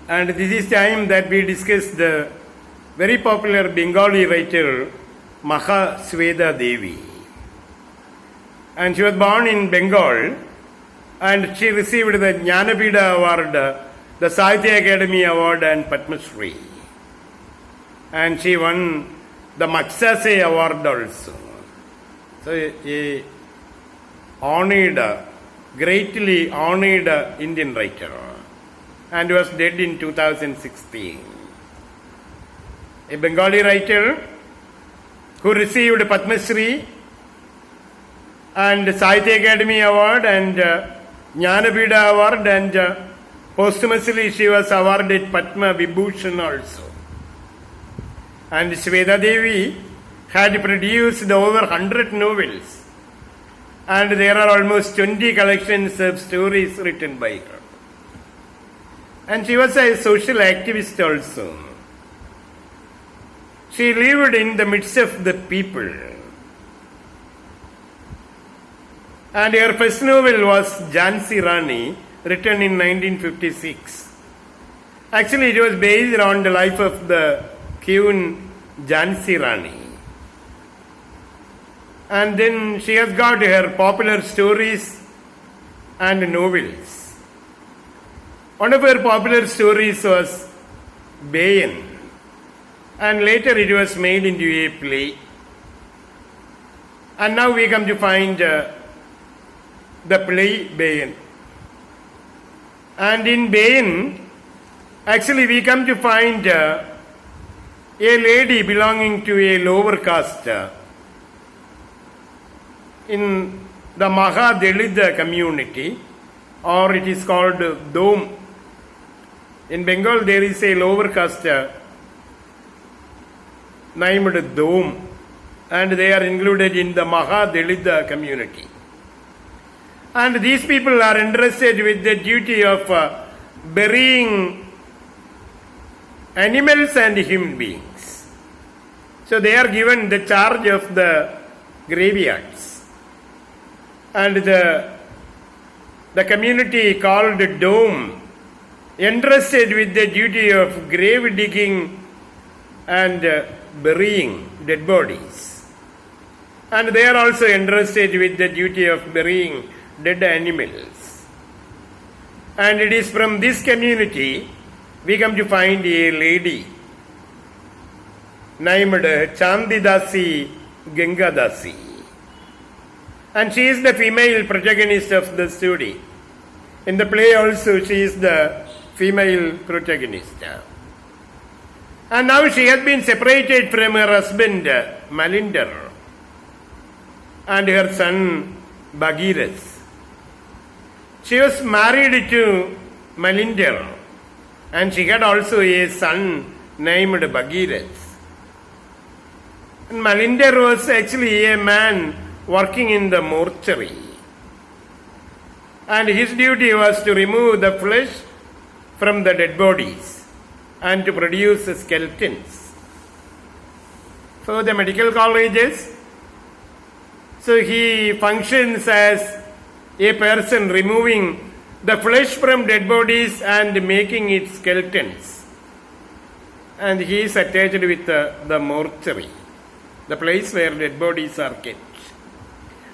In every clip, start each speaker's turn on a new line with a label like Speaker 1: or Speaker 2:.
Speaker 1: And this is time that we discuss the very popular Bengali writer Mahasweda Devi. And she was born in Bengal and she received the Jnanapida Award, the Sahitya Academy Award and Padma Shri. And she won the Maksase Award also. So a greatly honored Indian writer, and was dead in 2016. A Bengali writer who received Padma Shri and Sahitya Academy Award and Jnanapida Award, and posthumously she was awarded Padma Vibhushan also. And Sweda Devi had produced over 100 novels, and there are almost 20 collections of stories written by her. And she was a social activist also. She lived in the midst of the people. And her first novel was Jhansi Rani, written in 1956. Actually, it was based on the life of the Queen Jhansi Rani. And then she has got her popular stories and novels. One of her popular stories was Bayen, and later it was made into a play. And now we come to find the play Bayen. And in Bayen, actually we come to find a lady belonging to a lower caste in the Mahasweda community, or it is called Dom. In Bengal there is a lower caste named Dom, and they are included in the Mahasweda community. And these people are entrusted with the duty of burying animals and human beings. So they are given the charge of the graveyards. And the community called Dome entrusted with the duty of grave digging and burying dead bodies. And they are also entrusted with the duty of burying dead animals. And it is from this community we come to find a lady named Chandidasi Gangadasi. And she is the female protagonist of the story. In the play also she is the female protagonist. And now she has been separated from her husband Malinder and her son Bhagiras. She was married to Malinder, and she had also a son named Bhagiras. And Malinder was actually a man working in the mortuary, and his duty was to remove the flesh from the dead bodies and to produce skeletons for the medical colleges. So he functions as a person removing the flesh from dead bodies and making it skeletons, and he is attached with the mortuary, the place where dead bodies are kept.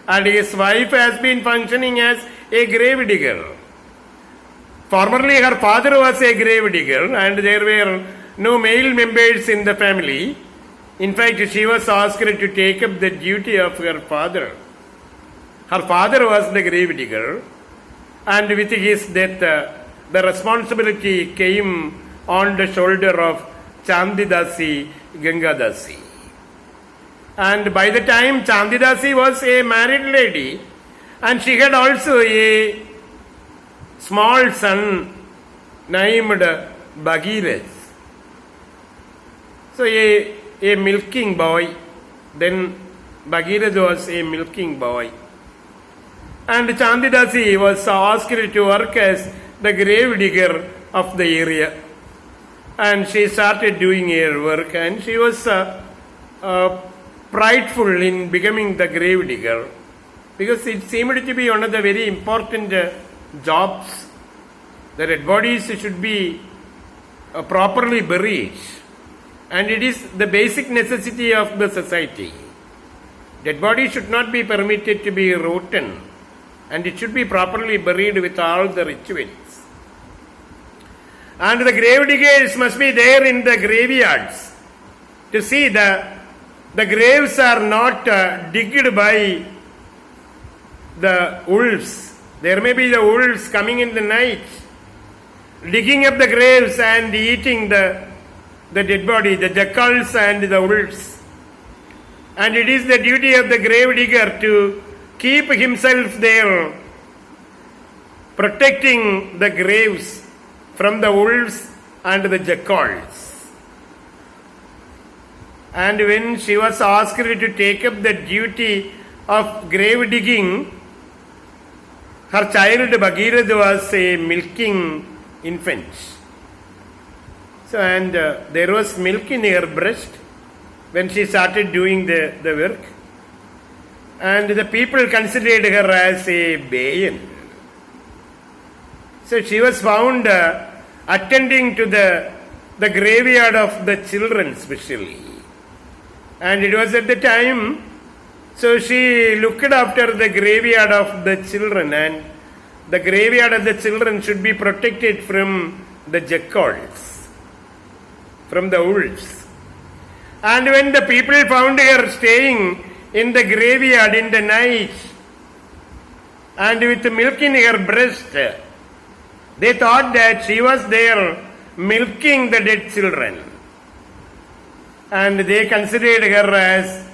Speaker 1: And his wife has been functioning as a grave digger. Formerly her father was a grave digger, and there were no male members in the family. In fact, she was asked to take up the duty of her father. Her father was the grave digger, and with his death, the responsibility came on the shoulder of Chandidasi Gangadasi. And by the time Chandidasi was a married lady, and she had also a small son named Bhagiras. So a milking boy, then Bhagiras was a milking boy. And Chandidasi was asked to work as the grave digger of the area. And she started doing her work, and she was prideful in becoming the grave digger, because it seemed to be one of the very important jobs. The dead bodies should be properly buried. And it is the basic necessity of the society. Dead body should not be permitted to be rotten, and it should be properly buried with all the rituals. And the grave diggers must be there in the graveyards to see the graves are not digged by the wolves. There may be the wolves coming in the night, digging up the graves and eating the dead body, the jackals and the wolves. And it is the duty of the grave digger to keep himself there, protecting the graves from the wolves and the jackals. And when she was asked to take up the duty of grave digging, her child Bhagirath was a milking infant. So, and there was milk in her breast when she started doing the work. And the people considered her as a Bayen. So she was found attending to the graveyard of the children especially. And it was at the time, so she looked after the graveyard of the children, and the graveyard of the children should be protected from the jackals, from the wolves. And when the people found her staying in the graveyard in the night and with milk in her breast, they thought that she was there milking the dead children. And they considered her as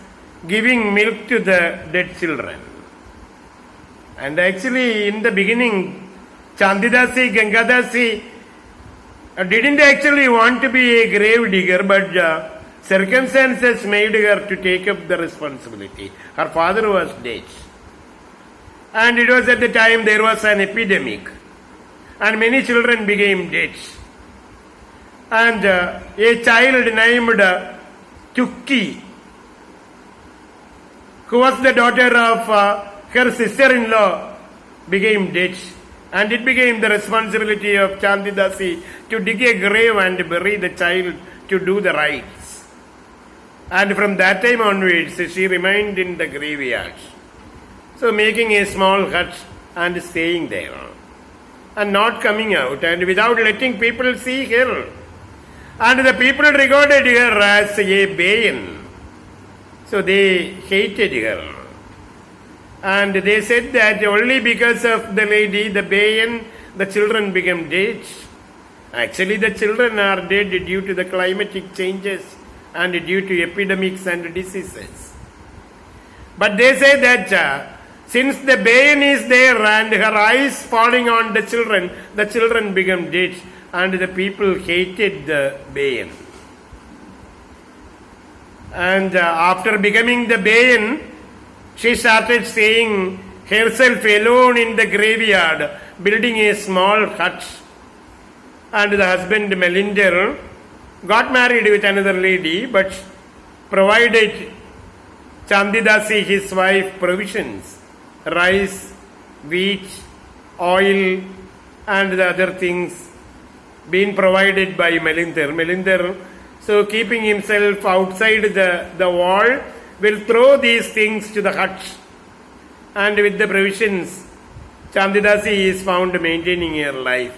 Speaker 1: giving milk to the dead children. And actually, in the beginning, Chandidasi, Gangadasi didn't actually want to be a grave digger, but circumstances made her to take up the responsibility. Her father was dead. And it was at the time there was an epidemic. And many children became dead. And a child named Tukki, who was the daughter of her sister-in-law, became dead. And it became the responsibility of Chandidasi to dig a grave and bury the child to do the rites. And from that time onwards, she remained in the graveyard. So making a small hut and staying there. And not coming out, and without letting people see her. And the people regarded her as a Bayen. So they hated her. And they said that only because of the lady, the Bayen, the children became dead. Actually, the children are dead due to the climatic changes and due to epidemics and diseases. But they say that since the Bayen is there and her eyes falling on the children become dead, and the people hated the Bayen. And after becoming the Bayen, she started staying herself alone in the graveyard, building a small hut. And the husband Melinder got married with another lady, but provided Chandidasi, his wife, provisions, rice, wheat, oil, and the other things being provided by Melinder. Melinder, so keeping himself outside the wall, will throw these things to the hut. And with the provisions, Chandidasi is found maintaining her life.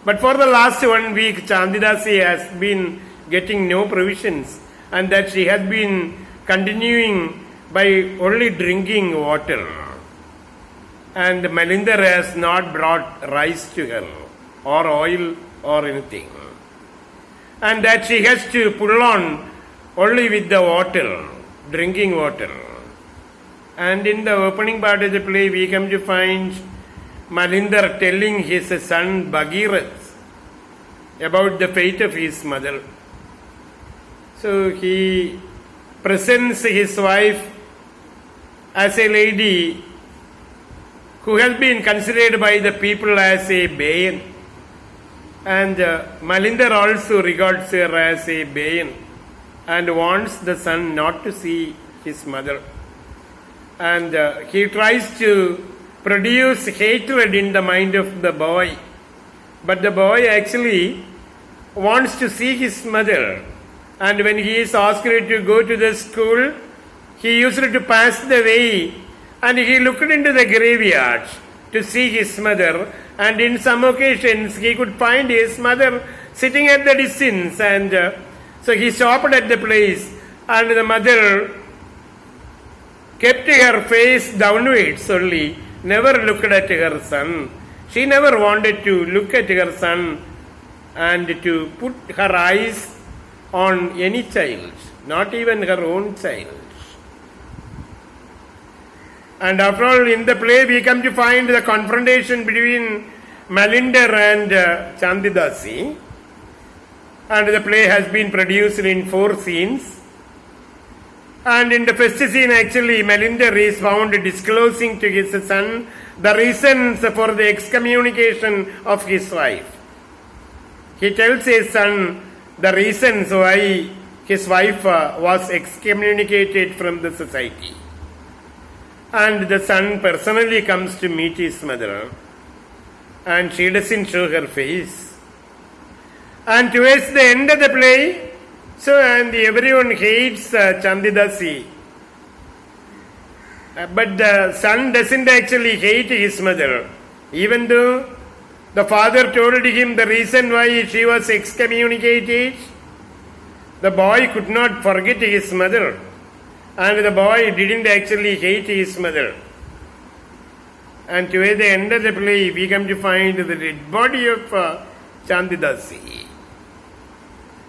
Speaker 1: But for the last 1 week, Chandidasi has been getting no provisions, and that she has been continuing by only drinking water. And Melinder has not brought rice to her, or oil, or anything. And that she has to pull on only with the water, drinking water. And in the opening part of the play, we come to find Melinder telling his son Bhagirath about the fate of his mother. So he presents his wife as a lady who has been considered by the people as a Bayen. And Melinder also regards her as a Bayen and wants the son not to see his mother. And he tries to produce hatred in the mind of the boy. But the boy actually wants to see his mother. And when he is asked to go to the school, he used to pass the way and he looked into the graveyard to see his mother. And in some occasions, he could find his mother sitting at the distance. And so he stopped at the place, and the mother kept her face downwards only, never looked at her son. She never wanted to look at her son and to put her eyes on any child, not even her own child. And after all, in the play we come to find the confrontation between Malinder and Chandidasi. And the play has been produced in 4 scenes. And in the first scene, actually, Malinder is found disclosing to his son the reasons for the excommunication of his wife. He tells his son the reasons why his wife was excommunicated from the society. And the son personally comes to meet his mother, and she doesn't show her face. And towards the end of the play, and everyone hates Chandidasi. But the son doesn't actually hate his mother, even though the father told him the reason why she was excommunicated. The boy could not forget his mother, and the boy didn't actually hate his mother. And towards the end of the play, we come to find the dead body of Chandidasi.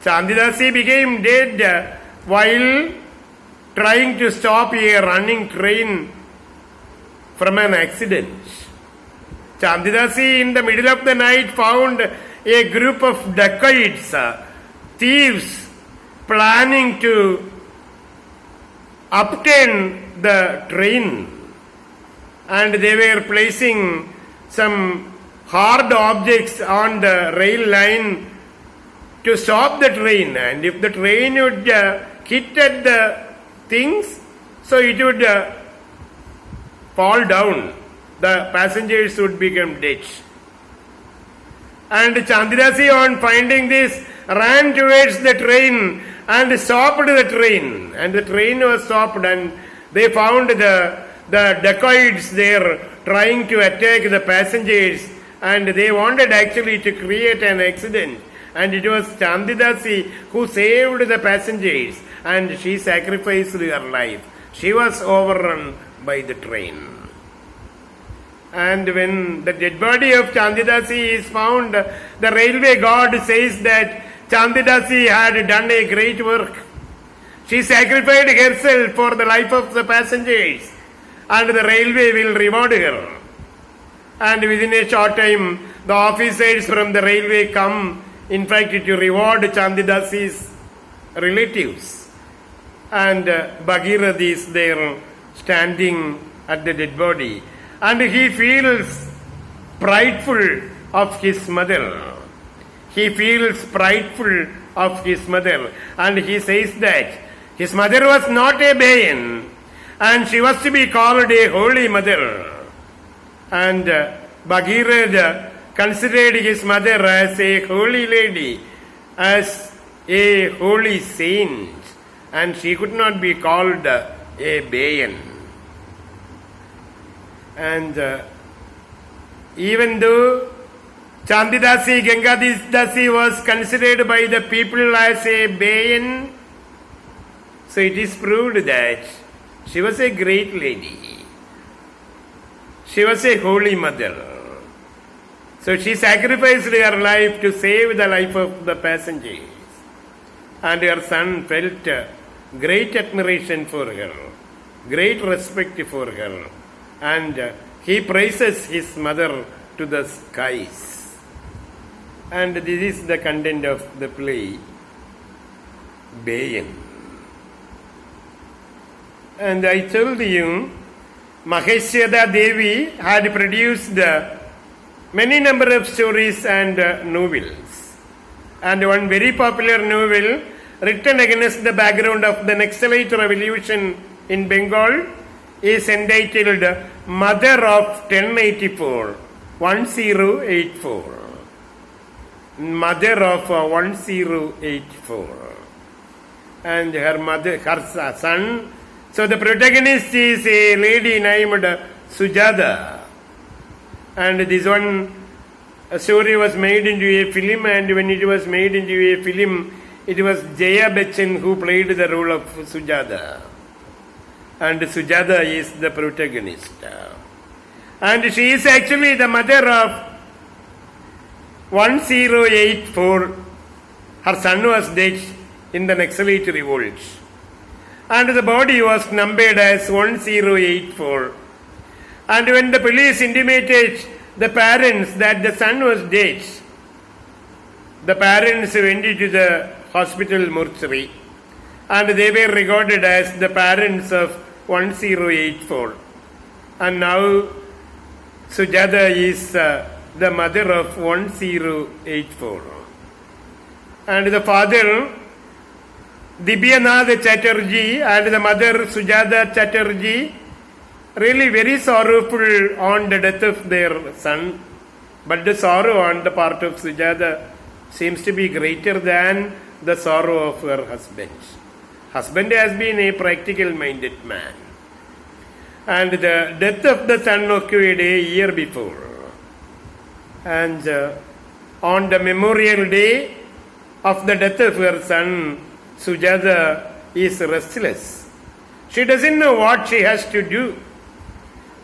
Speaker 1: Chandidasi became dead while trying to stop a running train from an accident. Chandidasi in the middle of the night found a group of dacoits, thieves, planning to obtain the train. And they were placing some hard objects on the rail line to stop the train. And if the train would hit at the things, so it would fall down. The passengers would become dead. And Chandidasi, on finding this, ran towards the train and stopped the train. And the train was stopped, and they found the dacoits there trying to attack the passengers, and they wanted actually to create an accident. And it was Chandidasi who saved the passengers, and she sacrificed her life. She was overrun by the train. And when the dead body of Chandidasi is found, the railway guard says that Chandidasi had done a great work. She sacrificed herself for the life of the passengers, and the railway will reward her. And within a short time, the officers from the railway come, in fact, to reward Chandidasi's relatives. And Bhagirath is there standing at the dead body. And he feels prideful of his mother. He feels prideful of his mother. And he says that his mother was not a Bayen, and she was to be called a holy mother. And Bhagirath considered his mother as a holy lady, as a holy saint, and she could not be called a Bayen. And even though Chandidasi, Gangadasi was considered by the people as a Bayen, so it is proved that she was a great lady. She was a holy mother. So she sacrificed her life to save the life of the passengers. And her son felt great admiration for her, great respect for her. And he praises his mother to the skies. And this is the content of the play, Bayen. And I told you, Mahasweda Devi had produced many number of stories and novels. And one very popular novel written against the background of the Naxalite revolution in Bengal is entitled Mother of 1084. mother of 1084. And her son. So the protagonist is a lady named Sujata. And this one story was made into a film, and when it was made into a film, it was Jaya Bachchan who played the role of Sujata. And Sujata is the protagonist. And she is actually the mother of 1084. Her son was dead in the Naxalite revolt. And the body was numbered as 1084. And when the police intimated the parents that the son was dead, the parents went into the hospital mortuary, and they were regarded as the parents of 1084. And now Sujata is the mother of 1084. And the father, Dibyanath Chatterjee, and the mother Sujata Chatterjee, really very sorrowful on the death of their son. But the sorrow on the part of Sujata seems to be greater than the sorrow of her husband. Husband has been a practical minded man. And the death of the son occurred a year before. And on the memorial day of the death of her son, Sujata is restless. She doesn't know what she has to do.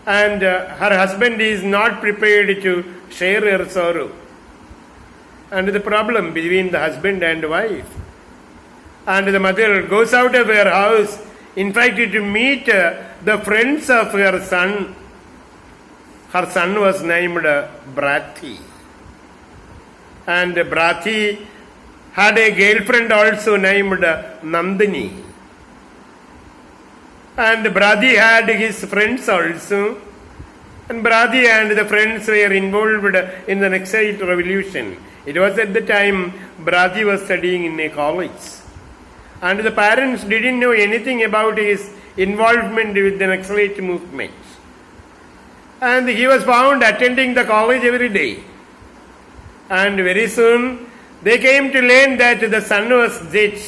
Speaker 1: And her husband is not prepared to share her sorrow. And the problem between the husband and wife. And the mother goes out of her house, in fact, to meet the friends of her son. Her son was named Brathi. And Brathi had a girlfriend also named Nandini. And Brathi had his friends also. And Brathi and the friends were involved in the Naxalite revolution. It was at the time Brathi was studying in a college. And the parents didn't know anything about his involvement with the Naxalite movement. And he was found attending the college every day. And very soon they came to learn that the son was dead,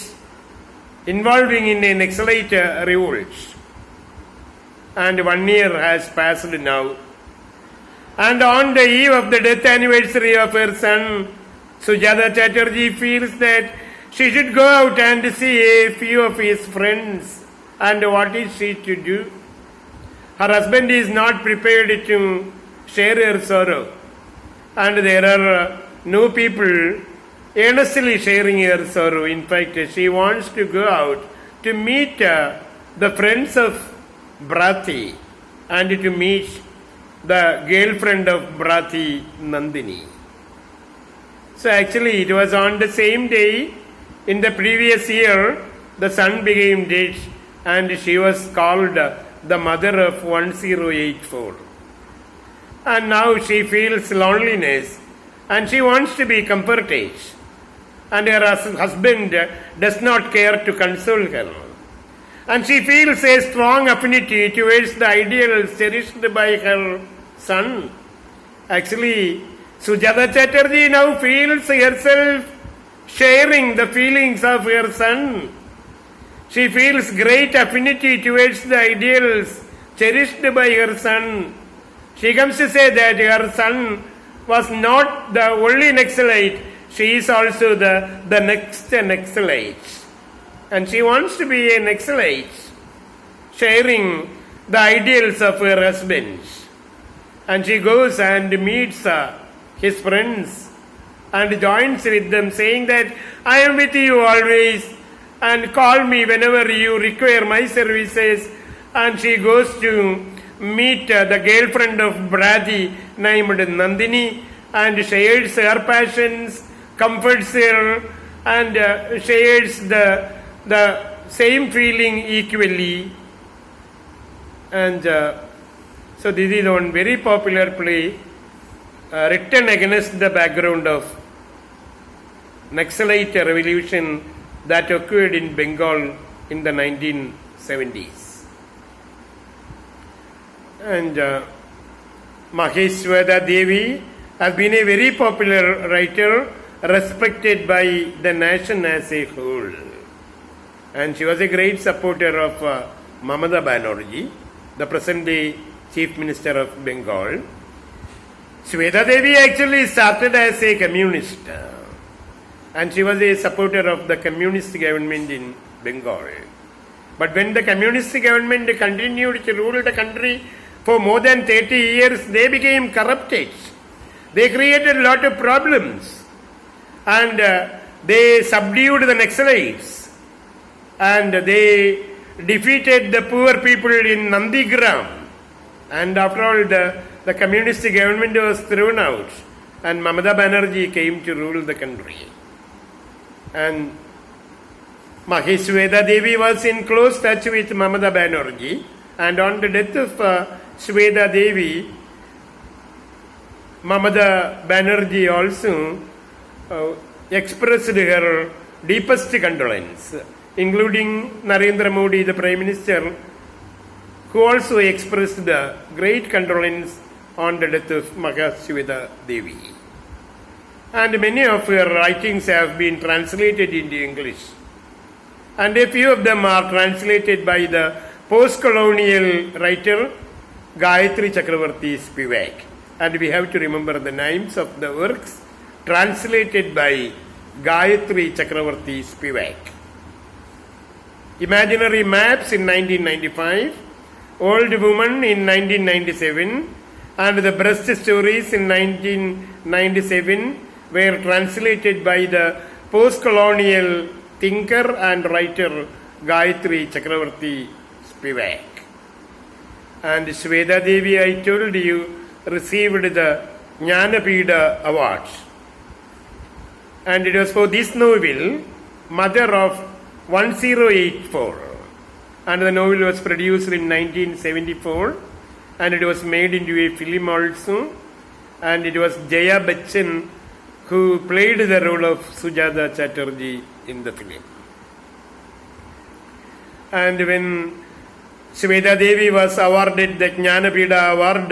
Speaker 1: involving in a Naxalite revolt. And 1 year has passed now. And on the eve of the death anniversary of her son, Sujata Chatterjee feels that she should go out and see a few of his friends. And what is she to do? Her husband is not prepared to share her sorrow. And there are no people earnestly sharing her sorrow. In fact, she wants to go out to meet the friends of Brathi and to meet the girlfriend of Brathi, Nandini. So actually it was on the same day in the previous year the son became dead and she was called the mother of 1084. And now she feels loneliness and she wants to be comforted. And her husband does not care to console her. And she feels a strong affinity towards the ideals cherished by her son. Actually, Sujata Chatterjee now feels herself sharing the feelings of her son. She feels great affinity towards the ideals cherished by her son. She comes to say that her son was not the only Naxalite, she is also the next Naxalite. And she wants to be a Naxalite, sharing the ideals of her husband. And she goes and meets his friends and joins with them, saying that I am with you always and call me whenever you require my services. And she goes to meet the girlfriend of Brathi named Nandini and shares her passions, comforts her and shares the same feeling equally. And so this is one very popular play written against the background of Naxalite revolution that occurred in Bengal in the 1970s. And Mahasweda Devi has been a very popular writer, respected by the nation as a whole. And she was a great supporter of Mamata Banerjee, the present-day Chief Minister of Bengal. Mahasweda Devi actually started as a communist, and she was a supporter of the communist government in Bengal. But when the communist government continued to rule the country for more than 30 years, they became corrupted. They created a lot of problems, and they subdued the Naxalites, and they defeated the poor people in Nandigram. And after all, the communist government was thrown out, and Mamata Banerjee came to rule the country. And Mahasweda Devi was in close touch with Mamata Banerjee, and on the death of Sweda Devi, Mamata Banerjee also expressed her deepest condolence, including Narendra Modi, the Prime Minister, who also expressed the great condolence on the death of Mahasweda Devi. And many of her writings have been translated into English. And a few of them are translated by the post-colonial writer Gayatri Chakravarti Spivak. And we have to remember the names of the works translated by Gayatri Chakravarti Spivak. Imaginary Maps in 1995, Old Woman in 1997, and The Breast Stories in 1997 were translated by the post-colonial thinker and writer Gayatri Chakravarti Spivak. And Sweda Devi, I told you, received the Jnanapida Award. And it was for this novel, Mother of 1084. And the novel was produced in 1974, and it was made into a film also, and it was Jaya Bachchan who played the role of Sujata Chatterjee in the film. And when Sweda Devi was awarded the Jnanapida Award,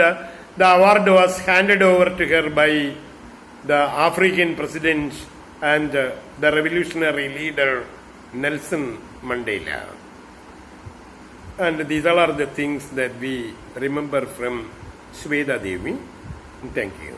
Speaker 1: the award was handed over to her by the African president and the revolutionary leader Nelson Mandela. And these all are the things that we remember from Sweda Devi. Thank you.